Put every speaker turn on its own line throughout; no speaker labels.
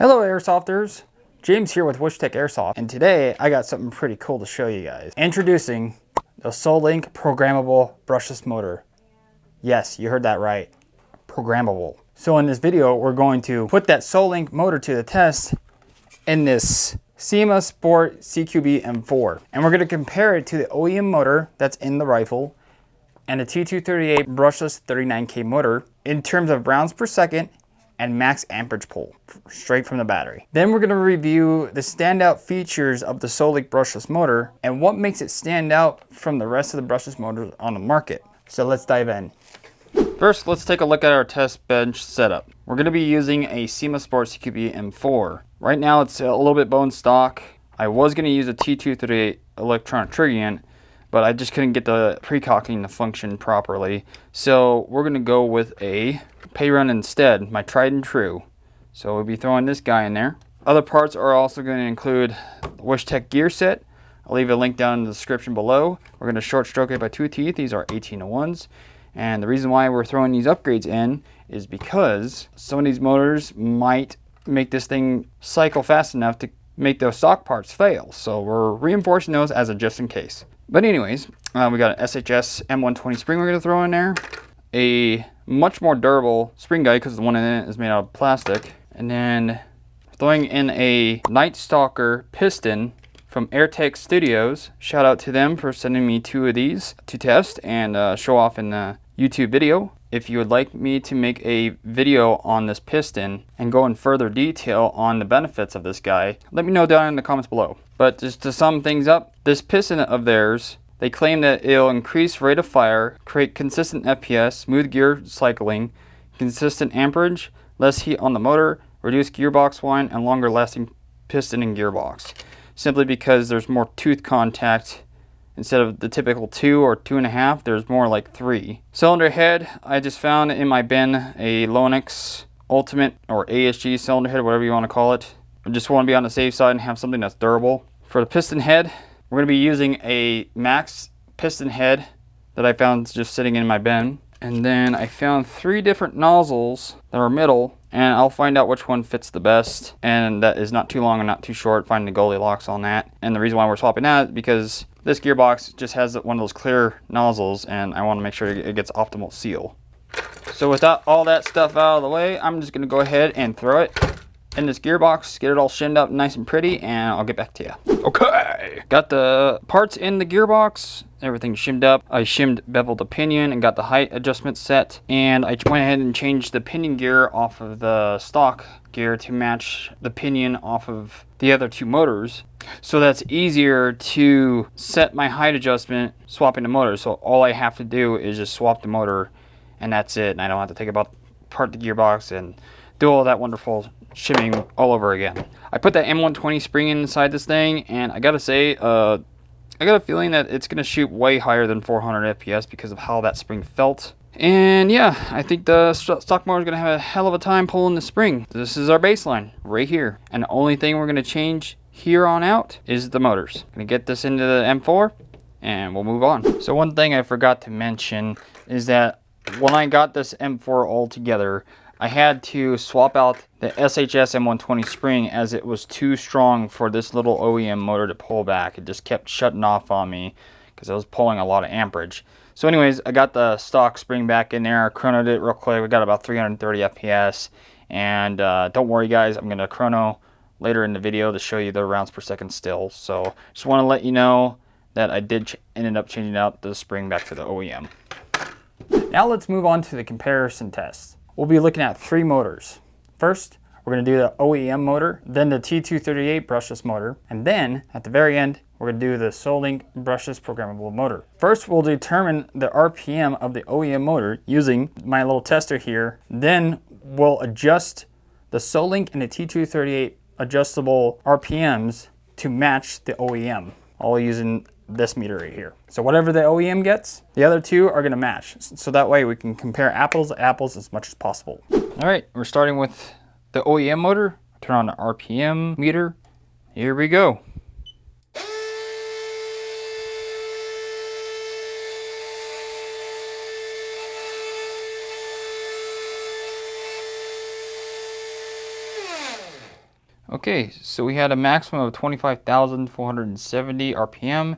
Hello Airsofters, James here with Wyshtech Airsoft, and today I got something pretty cool to show you guys. Introducing the Solink Programmable Brushless motor. Yes, you heard that right, programmable. So in this video, we're going to put that Solink motor to the test in this SEMA Sport CQB M4. And we're going to compare it to the OEM motor that's in the rifle and the T238 brushless 39K motor in terms of rounds per second and max amperage pull, straight from the battery. Then we're going to review the standout features of the Solink brushless motor and what makes it stand out from the rest of the brushless motors on the market. So let's dive in. First, let's take a look at our test bench setup. We're going to be using a SEMA Sport CQB M4. Right now it's a little bit bone stock. I was going to use a T238 electronic trigger unit, but I just couldn't get the precocking to function properly. So we're going to go with a pay run instead, my tried and true. So we'll be throwing this guy in there. Other parts are also going to include the Wyshtech gear set. I'll leave a link down in the description below. We're going to short stroke it by 2 teeth. These are 1801s. And the reason why we're throwing these upgrades in is because some of these motors might make this thing cycle fast enough to make those stock parts fail. So we're reinforcing those as a just in case. But anyways, we got an SHS M120 spring we're going to throw in there. A much more durable spring guide because the one in it is made out of plastic. And then throwing in a Night Stalker piston from AirTech Studios. Shout out to them for sending me 2 of these to test and show off in the YouTube video. If you would like me to make a video on this piston and go in further detail on the benefits of this guy, let me know down in the comments below. But just to sum things up, this piston of theirs, they claim that it'll increase rate of fire, create consistent FPS, smooth gear cycling, consistent amperage, less heat on the motor, reduce gearbox whine, and longer lasting piston and gearbox. Simply because there's more tooth contact. Instead of the typical 2 or 2.5, there's more like 3. Cylinder head, I just found in my bin a Lonix Ultimate or ASG cylinder head, whatever you want to call it. I just want to be on the safe side and have something that's durable. For the piston head, we're going to be using a Max piston head that I found just sitting in my bin. And then I found 3 different nozzles that are middle, and I'll find out which one fits the best. And that is not too long and not too short, find the Goldilocks on that. And the reason why we're swapping that is because this gearbox just has one of those clear nozzles, and I want to make sure it gets optimal seal. So with all that stuff out of the way, I'm just going to go ahead and throw it in this gearbox, get it all shimmed up nice and pretty, and I'll get back to you. Okay, got the parts in the gearbox, everything shimmed up. I beveled the pinion and got the height adjustment set, and I went ahead and changed the pinion gear off of the stock gear to match the pinion off of the other 2 motors. So that's easier to set my height adjustment swapping the motor. So all I have to do is just swap the motor, and that's it. And I don't have to take apart the gearbox and do all that wonderful shimming all over again. I put that M120 spring inside this thing, and I gotta say, I got a feeling that it's gonna shoot way higher than 400 FPS because of how that spring felt. And yeah, I think the stock motor is gonna have a hell of a time pulling the spring. This is our baseline right here, and the only thing we're gonna change here on out is the motors. Gonna get this into the M4 and we'll move on. So one thing I forgot to mention is that when I got this M4 all together, I had to swap out the SHS M120 spring as it was too strong for this little OEM motor to pull back. It just kept shutting off on me because I was pulling a lot of amperage. So anyways, I got the stock spring back in there, chronoed it real quick. We got about 330 FPS. And don't worry guys, I'm gonna chrono later in the video to show you the rounds per second still. So just want to let you know that I did ended up changing out the spring back to the OEM. Now let's move on to the comparison test. We'll be looking at 3 motors. First, we're going to do the OEM motor, then the T238 brushless motor, and then at the very end, we're going to do the Solink brushless programmable motor. First, we'll determine the RPM of the OEM motor using my little tester here. Then we'll adjust the Solink and the T238 adjustable RPMs to match the OEM, all using this meter right here. So whatever the OEM gets, the other 2 are gonna match. So that way we can compare apples to apples as much as possible. All right, we're starting with the OEM motor. Turn on the RPM meter. Here we go. Okay, so we had a maximum of 25,470 RPM,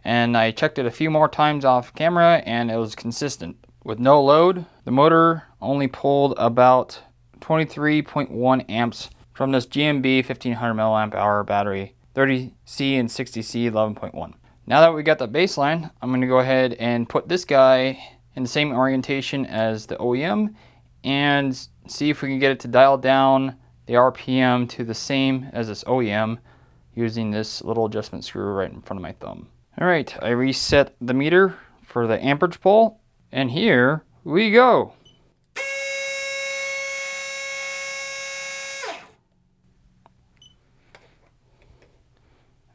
and I checked it a few more times off camera and it was consistent. With no load, the motor only pulled about 23.1 amps from this GMB 1500 milliamp hour battery, 30C and 60C 11.1. Now that we got the baseline, I'm going to go ahead and put this guy in the same orientation as the OEM and see if we can get it to dial down the RPM to the same as this OEM using this little adjustment screw right in front of my thumb. All right, I reset the meter for the amperage pole, and here we go.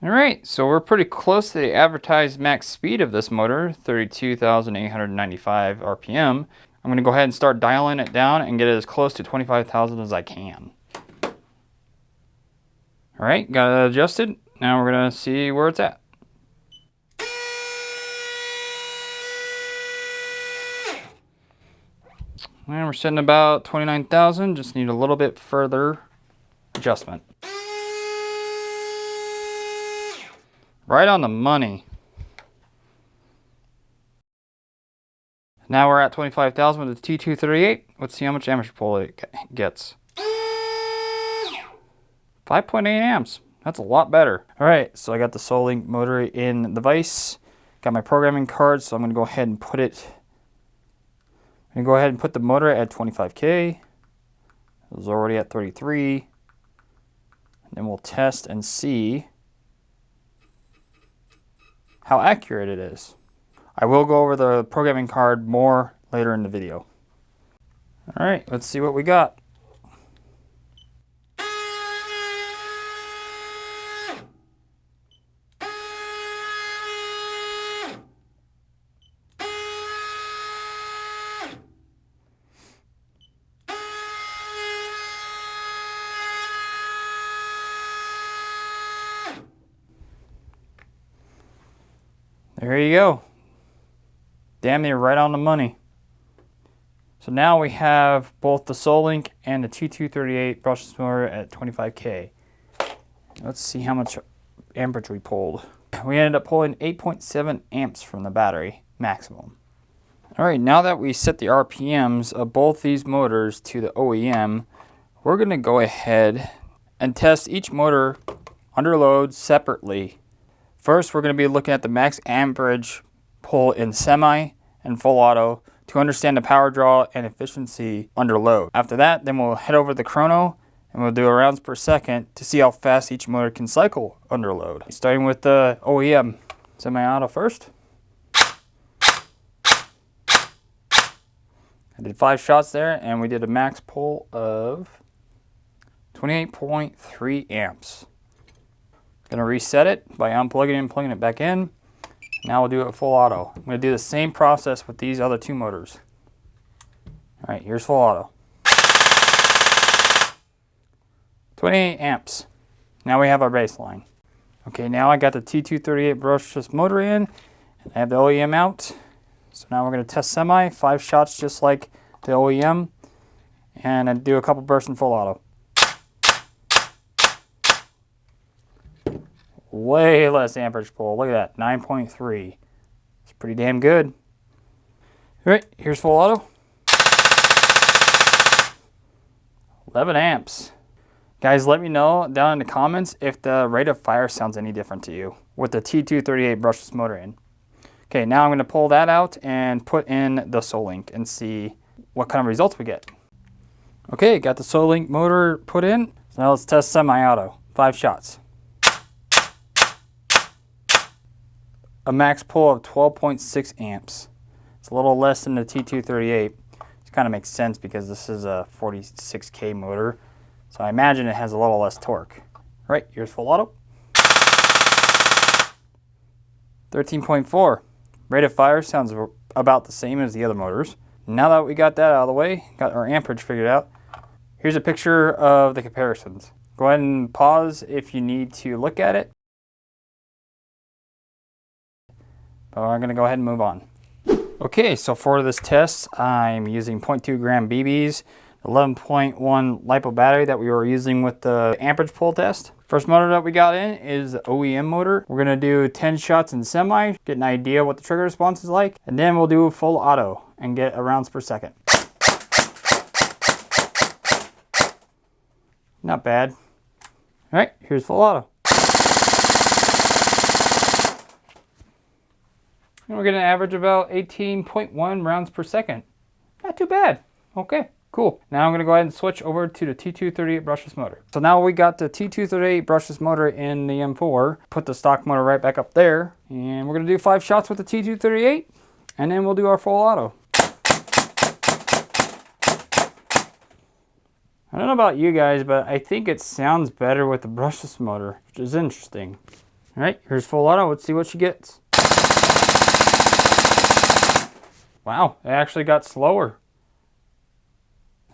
All right, so we're pretty close to the advertised max speed of this motor, 32,895 RPM. I'm gonna go ahead and start dialing it down and get it as close to 25,000 as I can. All right, got it adjusted. Now we're gonna see where it's at. And we're sitting about 29,000, just need a little bit further adjustment. Right on the money. Now we're at 25,000 with the T238. Let's see how much amperage pull it gets. 5.8 amps. That's a lot better. All right, so I got the Solink motor in the vise. Got my programming card, so I'm gonna go ahead and put it. I'm gonna go ahead and put the motor at 25K. It was already at 33. And then we'll test and see how accurate it is. I will go over the programming card more later in the video. All right, let's see what we got. There you go. Damn near right on the money. So now we have both the Solink and the T238 brushless motor at 25K. Let's see how much amperage we pulled. We ended up pulling 8.7 amps from the battery, maximum. All right, now that we set the RPMs of both these motors to the OEM, we're gonna go ahead and test each motor under load separately. First, we're going to be looking at the max amperage pull in semi and full auto to understand the power draw and efficiency under load. After that, then we'll head over to the chrono and we'll do a rounds per second to see how fast each motor can cycle under load. Starting with the OEM semi-auto first. I did 5 shots there and we did a max pull of 28.3 amps. Gonna reset it by unplugging it and plugging it back in. Now we'll do it full auto. I'm gonna do the same process with these other 2 motors. All right, here's full auto. 28 amps. Now we have our baseline. Okay, now I got the T238 brushless motor in, and I have the OEM out. So now we're gonna test semi, 5 shots just like the OEM, and I do a couple bursts in full auto. Way less amperage pull. Look at that, 9.3. It's pretty damn good. All right, here's full auto. 11 amps. Guys, let me know down in the comments if the rate of fire sounds any different to you with the T238 brushless motor in. Okay, now I'm going to pull that out and put in the Solink and see what kind of results we get. Okay, got the Solink motor put in. So now let's test semi-auto. 5 shots. A max pull of 12.6 amps. It's a little less than the T238. It kind of makes sense because this is a 46K motor. So I imagine it has a little less torque. All right, here's full auto. 13.4. Rate of fire sounds about the same as the other motors. Now that we got that out of the way, got our amperage figured out, here's a picture of the comparisons. Go ahead and pause if you need to look at it. But I'm going to go ahead and move on. Okay, so for this test, I'm using 0.2 gram BBs. 11.1 LiPo battery that we were using with the amperage pull test. First motor that we got in is the OEM motor. We're gonna do 10 shots in semi, get an idea what the trigger response is like, and then we'll do full auto and get a rounds per second. Not bad. All right, here's full auto. And we're gonna average about 18.1 rounds per second. Not too bad. Okay, cool. Now I'm gonna go ahead and switch over to the T238 brushless motor. So now we got the T238 brushless motor in the M4. Put the stock motor right back up there. And we're gonna do 5 shots with the T238, and then we'll do our full auto. I don't know about you guys, but I think it sounds better with the brushless motor, which is interesting. All right, here's full auto. Let's see what she gets. Wow, it actually got slower.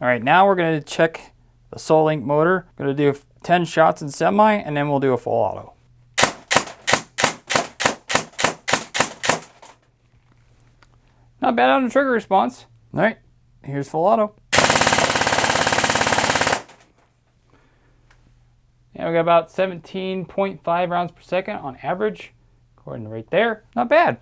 All right, now we're gonna check the Solink motor. Gonna do 10 shots in semi, and then we'll do a full auto. Not bad on the trigger response. All right, here's full auto. Yeah, we got about 17.5 rounds per second on average, according to right there. Not bad.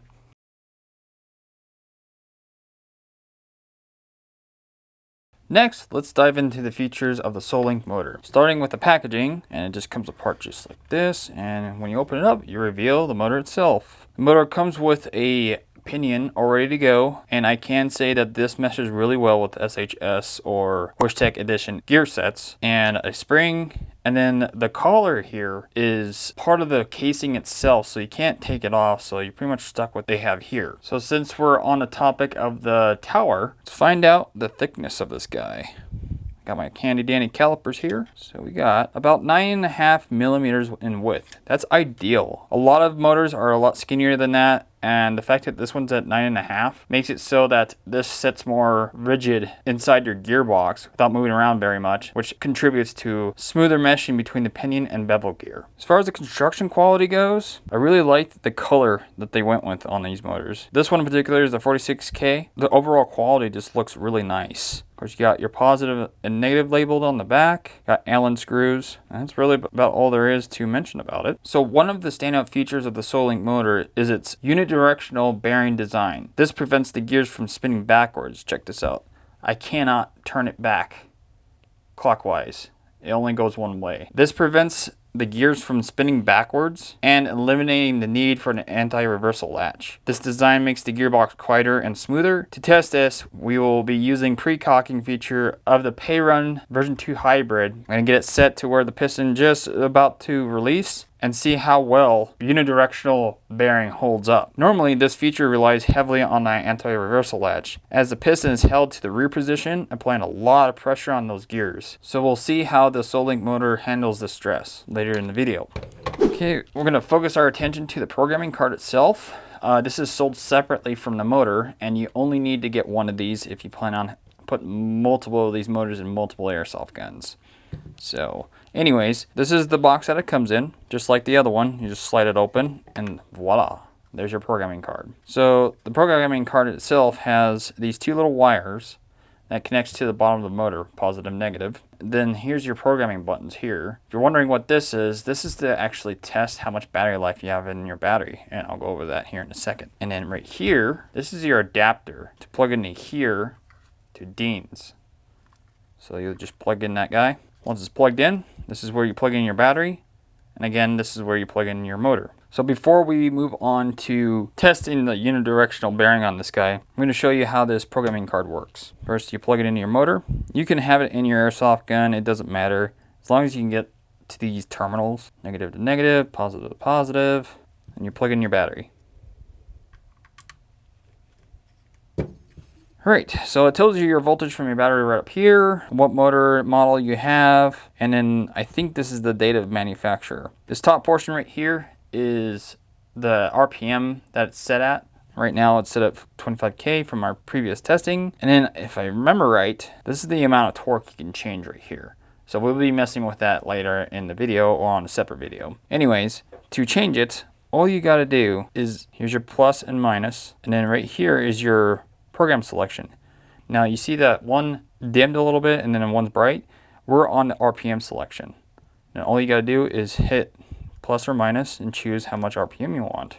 Next, let's dive into the features of the Solink motor. Starting with the packaging, and it just comes apart just like this, and when you open it up, you reveal the motor itself. The motor comes with a pinion all ready to go, and I can say that this meshes really well with SHS or Wyshtech Edition gear sets, and a spring. And then the collar here is part of the casing itself, so you can't take it off, so you're pretty much stuck with what they have here. So since we're on the topic of the tower, let's find out the thickness of this guy. Got my handy dandy calipers here. So we got about 9.5 millimeters in width. That's ideal. A lot of motors are a lot skinnier than that, and the fact that this one's at 9.5 makes it so that this sits more rigid inside your gearbox without moving around very much, which contributes to smoother meshing between the pinion and bevel gear. As far as the construction quality goes, I really like the color that they went with on these motors. This one in particular is the 46K. The overall quality just looks really nice. Of course, you got your positive and negative labeled on the back. Got Allen screws. And that's really about all there is to mention about it. So one of the standout features of the Solink motor is its unidirectional bearing design. This prevents the gears from spinning backwards. Check this out. I cannot turn it back clockwise. It only goes one way. This prevents the gears from spinning backwards and eliminating the need for an anti-reversal latch. This design makes the gearbox quieter and smoother. To test this, we will be using pre-cocking feature of the Payrun version 2 hybrid. I'm going to get it set to where the piston just about to release and see how well unidirectional bearing holds up. Normally, this feature relies heavily on the anti-reversal latch, as the piston is held to the rear position, applying a lot of pressure on those gears. So we'll see how the Solink motor handles this stress later in the video. Okay, we're going to focus our attention to the programming card itself. This is sold separately from the motor, and you only need to get one of these if you plan on putting multiple of these motors in multiple airsoft guns. So anyways, this is the box that it comes in, just like the other one. You just slide it open and voila, there's your programming card. So the programming card itself has these two little wires that connects to the bottom of the motor, positive, negative. Then here's your programming buttons here. If you're wondering what this is to actually test how much battery life you have in your battery, and I'll go over that here in a second. And then right here, this is your adapter to plug into here to Dean's. So you'll just plug in that guy. Once it's plugged in, this is where you plug in your battery. And again, this is where you plug in your motor. So before we move on to testing the unidirectional bearing on this guy, I'm going to show you how this programming card works. First, you plug it into your motor. You can have it in your airsoft gun. It doesn't matter. As long as you can get to these terminals, negative to negative, positive to positive, and you plug in your battery. Alright, so it tells you your voltage from your battery right up here, what motor model you have, and then I think this is the date of manufacturer. This top portion right here is the RPM that it's set at. Right now it's set at 25K from our previous testing. And then if I remember right, this is the amount of torque you can change right here. So we'll be messing with that later in the video or on a separate video. Anyways, to change it, all you gotta do is, here's your plus and minus, and then right here is your program selection. Now you see that one dimmed a little bit and then one's bright, we're on the RPM selection. And all you got to do is hit plus or minus and choose how much RPM you want.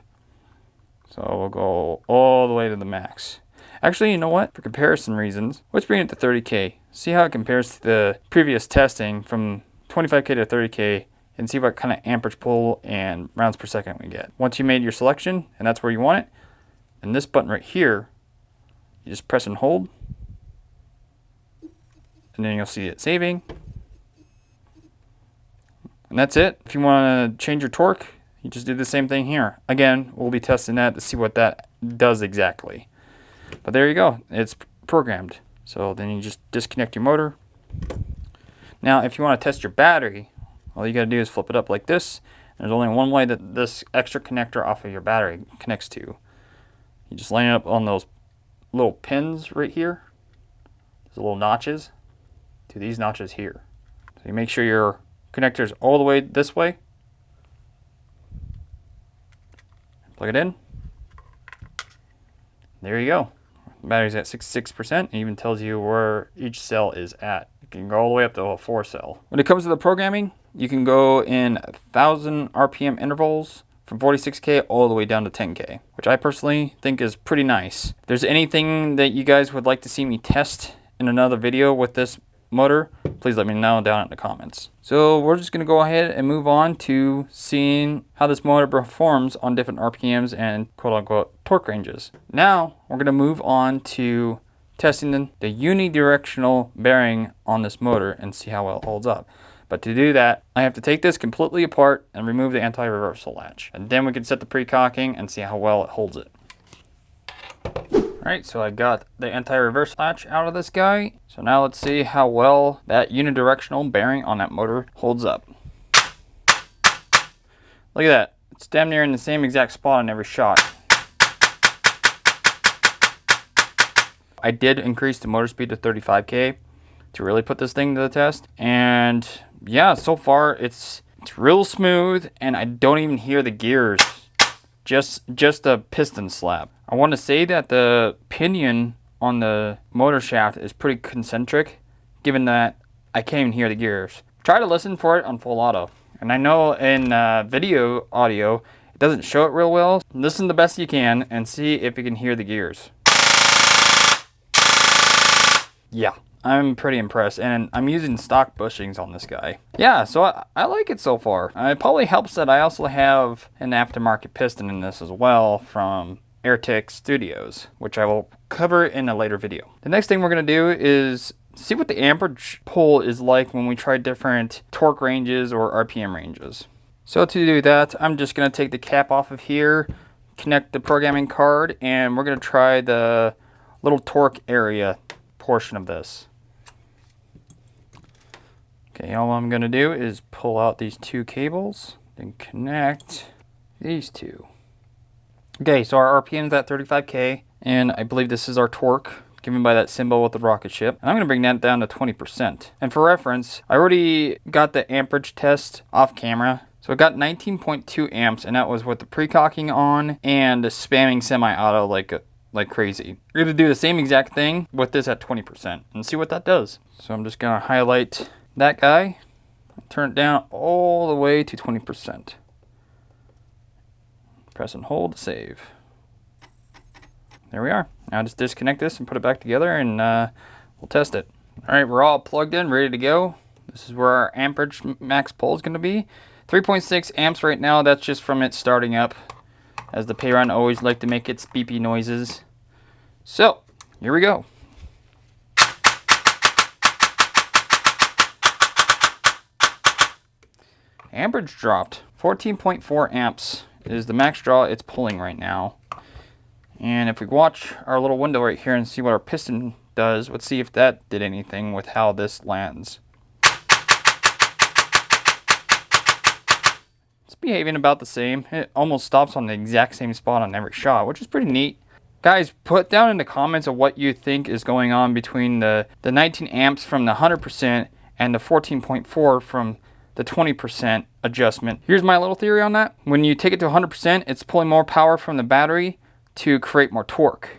So we'll go all the way to the max. Actually, you know what? For comparison reasons, let's bring it to 30K. See how it compares to the previous testing from 25K to 30K and see what kind of amperage pull and rounds per second we get. Once you made your selection and that's where you want it, and this button right here, you just press and hold, and then you'll see it saving. And that's it. If you want to change your torque, you just do the same thing here. Again, we'll be testing that to see what that does exactly. But there you go. It's programmed. So then you just disconnect your motor. Now, if you want to test your battery, all you got to do is flip it up like this. There's only one way that this extra connector off of your battery connects to. You just line it up on those little pins right here. Those little notches to these notches here. So you make sure your connector's all the way this way. Plug it in. There you go. The battery's at 66%. It even tells you where each cell is at. You can go all the way up to a 4 cell. When it comes to the programming, you can go in 1,000 RPM intervals from 46K all the way down to 10K, which I personally think is pretty nice. If there's anything that you guys would like to see me test in another video with this motor, please let me know down in the comments. So we're just going to go ahead and move on to seeing how this motor performs on different RPMs and quote-unquote torque ranges. Now we're going to move on to testing the unidirectional bearing on this motor and see how well it holds up. But to do that, I have to take this completely apart and remove the anti-reversal latch. And then we can set the pre-cocking and see how well it holds it. Alright, so I got the anti-reverse latch out of this guy. So now let's see how well that unidirectional bearing on that motor holds up. Look at that. It's damn near in the same exact spot on every shot. I did increase the motor speed to 35K to really put this thing to the test. And yeah, so far it's real smooth and I don't even hear the gears. Just a piston slap. I want to say that the pinion on the motor shaft is pretty concentric, given that I can't even hear the gears. Try to listen for it on full auto. And I know in video audio, it doesn't show it real well. Listen the best you can and see if you can hear the gears. Yeah, I'm pretty impressed, and I'm using stock bushings on this guy. Yeah, so I like it so far. It probably helps that I also have an aftermarket piston in this as well from AirTech Studios, which I will cover in a later video. The next thing we're going to do is see what the amperage pull is like when we try different torque ranges or RPM ranges. So to do that, I'm just going to take the cap off of here, connect the programming card, and we're going to try the little torque area portion of this. Okay, all I'm going to do is pull out these two cables, then connect these two. Okay, so our RPM is at 35K, and I believe this is our torque, given by that symbol with the rocket ship. And I'm going to bring that down to 20%. And for reference, I already got the amperage test off camera. So I got 19.2 amps, and that was with the pre-cocking on and spamming semi-auto like crazy. We're going to do the same exact thing with this at 20% and see what that does. So I'm just going to highlight that guy, turn it down all the way to 20%. Press and hold to save. There we are. Now just disconnect this and put it back together, and we'll test it. All right, we're all plugged in, ready to go. This is where our amperage max pull is going to be. 3.6 amps right now. That's just from it starting up, as the Payron always like to make its beepy noises. So here we go. Amperage dropped. 14.4 amps is the max draw it's pulling right now. And if we watch our little window right here and see what our piston does, let's see if that did anything with how this lands. It's behaving about the same. It almost stops on the exact same spot on every shot, which is pretty neat. Guys, put down in the comments of what you think is going on between the 19 amps from the 100% and the 14.4 from the 20% adjustment. Here's my little theory on that. When you take it to 100%, it's pulling more power from the battery to create more torque.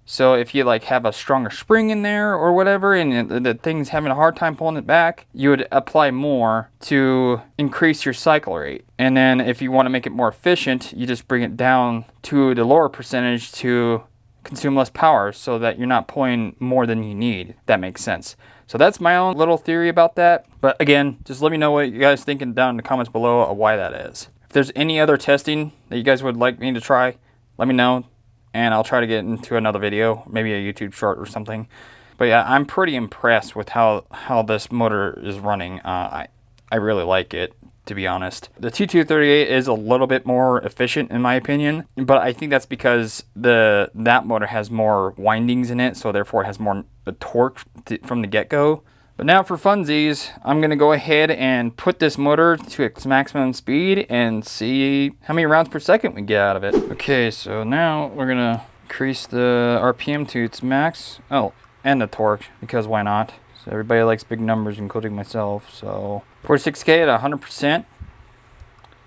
So if you like have a stronger spring in there or whatever, and the thing's having a hard time pulling it back, you would apply more to increase your cycle rate. And then if you want to make it more efficient, you just bring it down to the lower percentage to consume less power so that you're not pulling more than you need, if that makes sense. So that's my own little theory about that. But again, just let me know what you guys thinking down in the comments below of why that is. If there's any other testing that you guys would like me to try, let me know. And I'll try to get into another video, maybe a YouTube short or something. But yeah, I'm pretty impressed with how this motor is running. I really like it, to be honest. The T238 is a little bit more efficient in my opinion, but I think that's because that motor has more windings in it, so therefore it has more torque from the get-go. But now for funsies, I'm going to go ahead and put this motor to its maximum speed and see how many rounds per second we get out of it. Okay, so now we're going to increase the RPM to its max. Oh, and the torque, because why not? So everybody likes big numbers, including myself. So 46K at 100%.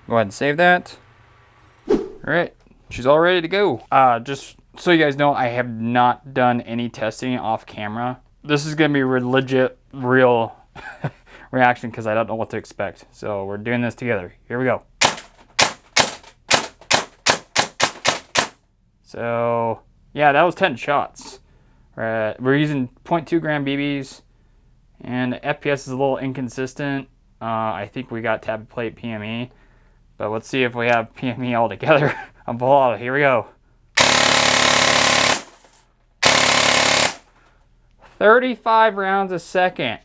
Go ahead and save that. All right, she's all ready to go. Just so you guys know, I have not done any testing off camera. This is going to be real reaction because I don't know what to expect. So we're doing this together. Here we go. So yeah, that was 10 shots. We're using 0.2 gram BBs, and the FPS is a little inconsistent. I think we got tab plate PME, but let's see if we have PME all together. I'm full out. Here we go. 35 rounds a second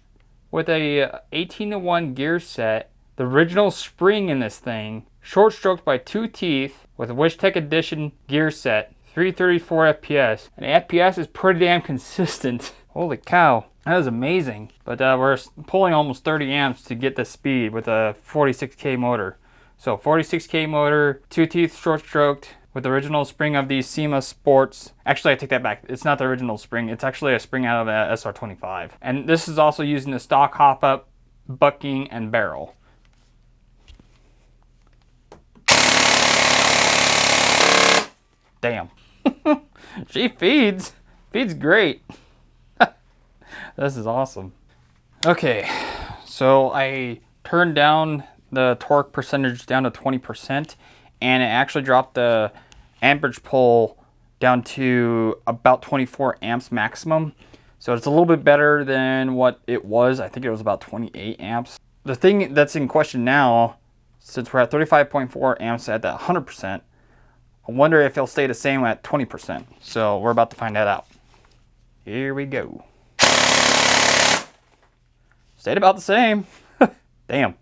with a 18-to-1 gear set. The original spring in this thing, short stroked by 2 teeth with a Wyshtech Edition gear set, 334 FPS. And FPS is pretty damn consistent. Holy cow, that is amazing. But we're pulling almost 30 amps to get the speed with a 46K motor. So 46K motor, 2 teeth short stroked, with the original spring of the SEMA Sports. Actually, I take that back. It's not the original spring. It's actually a spring out of the SR25. And this is also using the stock hop-up, bucking, and barrel. Damn. She feeds. Feeds great. This is awesome. Okay, so I turned down the torque percentage down to 20%, and it actually dropped the amperage pull down to about 24 amps maximum. So it's a little bit better than what it was. I think it was about 28 amps. The thing that's in question now, since we're at 35.4 amps at that 100%, I wonder if it'll stay the same at 20%. So we're about to find that out. Here we go. Stayed about the same. Damn.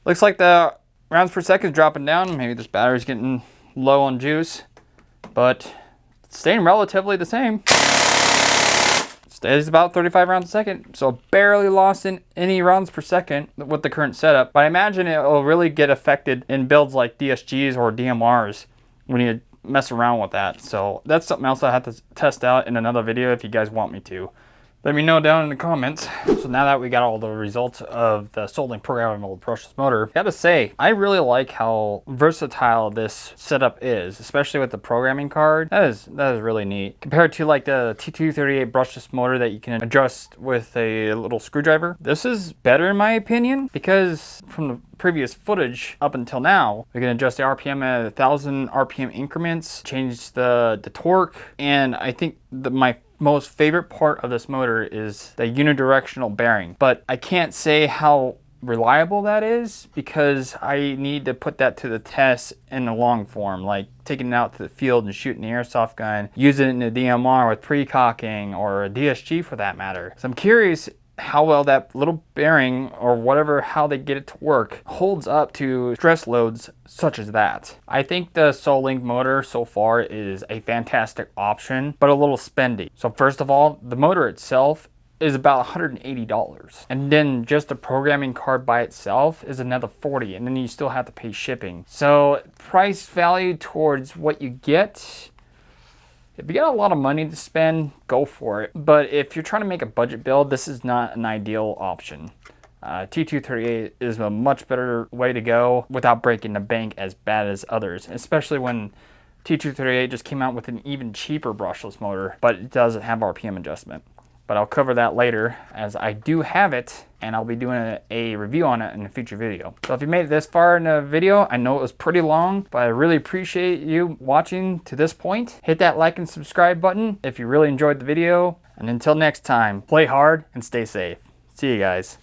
Looks like the rounds per second is dropping down. Maybe this battery's getting low on juice, but it's staying relatively the same. Stays about 35 rounds a second, so barely lost in any rounds per second with the current setup. But I imagine it will really get affected in builds like DSGs or DMRs when you mess around with that. So that's something else I have to test out in another video if you guys want me to. Let me know down in the comments. So now that we got all the results of the Solink Programmable Brushless motor, I gotta say, I really like how versatile this setup is, especially with the programming card. That is really neat. Compared to like the T238 brushless motor that you can adjust with a little screwdriver. This is better in my opinion, because from the previous footage up until now, we can adjust the RPM at 1,000 RPM increments, change the torque, and I think my most favorite part of this motor is the unidirectional bearing. But I can't say how reliable that is because I need to put that to the test in the long form, like taking it out to the field and shooting the airsoft gun, using it in a DMR with pre-cocking or a DSG for that matter. So I'm curious how well that little bearing or whatever, how they get it to work, holds up to stress loads such as that. I think the Solink motor so far is a fantastic option, but a little spendy. So first of all, the motor itself is about $180. And then just the programming card by itself is another $40, and then you still have to pay shipping. So price value towards what you get, if you got a lot of money to spend, go for it. But if you're trying to make a budget build, this is not an ideal option. T238 is a much better way to go without breaking the bank as bad as others, especially when T238 just came out with an even cheaper brushless motor, but it doesn't have RPM adjustment. But I'll cover that later, as I do have it, and I'll be doing a review on it in a future video. So if you made it this far in the video, I know it was pretty long, but I really appreciate you watching to this point. Hit that like and subscribe button if you really enjoyed the video. And until next time, play hard and stay safe. See you guys.